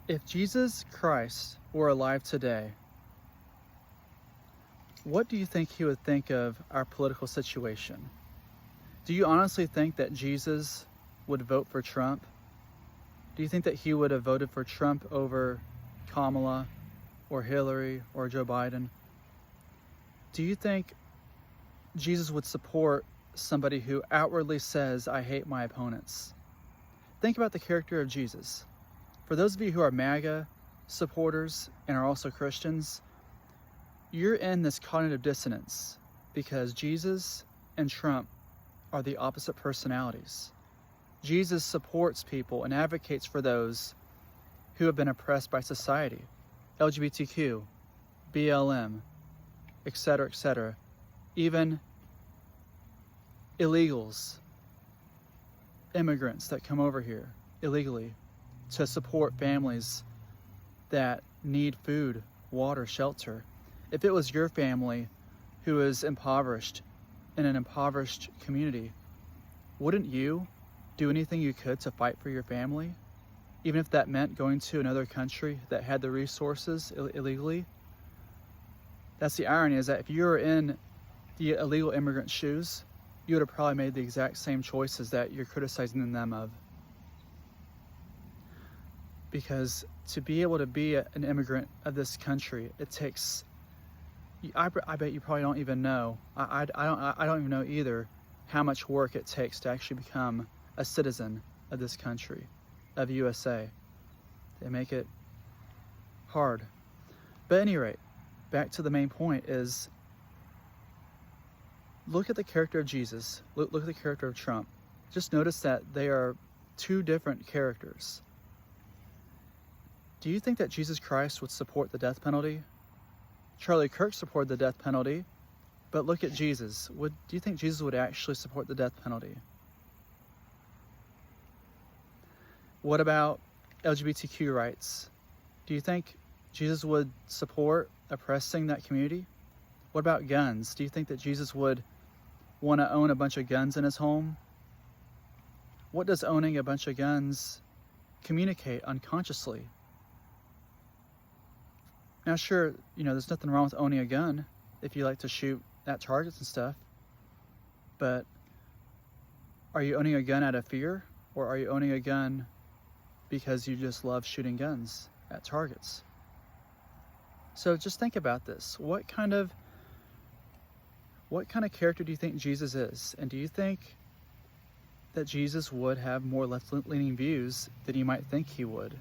If Jesus Christ were alive today, what do you think he would think of our political situation? Do you honestly think that Jesus would vote for Trump? Do you think that he would have voted for Trump over Kamala or Hillary or Joe Biden? Do you think Jesus would support somebody who outwardly says, "I hate my opponents"? Think about the character of Jesus. For those of you who are MAGA supporters and are also Christians, you're in this cognitive dissonance because Jesus and Trump are the opposite personalities. Jesus supports people and advocates for those who have been oppressed by society, LGBTQ, BLM, etc., even illegals, immigrants that come over here illegally to support families that need food, water, shelter. If it was your family who is impoverished in an impoverished community, wouldn't you do anything you could to fight for your family? Even if that meant going to another country that had the resources illegally? That's the irony, is that if you were in the illegal immigrant shoes, you would have probably made the exact same choices that you're criticizing them of. Because to be able to be an immigrant of this country, it takes, I bet you probably don't even know, I don't even know either, how much work it takes to actually become a citizen of this country, of USA. They make it hard. But at any rate, back to the main point is, look at the character of Jesus, look at the character of Trump. Just notice that they are two different characters. Do you think that Jesus Christ would support the death penalty? Charlie Kirk supported the death penalty, but look at Jesus. Do you think Jesus would actually support the death penalty? What about LGBTQ rights? Do you think Jesus would support oppressing that community? What about guns? Do you think that Jesus would want to own a bunch of guns in his home? What does owning a bunch of guns communicate unconsciously? Now, sure, there's nothing wrong with owning a gun if you like to shoot at targets and stuff, but are you owning a gun out of fear, or are you owning a gun because you just love shooting guns at targets? So just think about this. What kind of character do you think Jesus is? And do you think that Jesus would have more left-leaning views than you might think he would?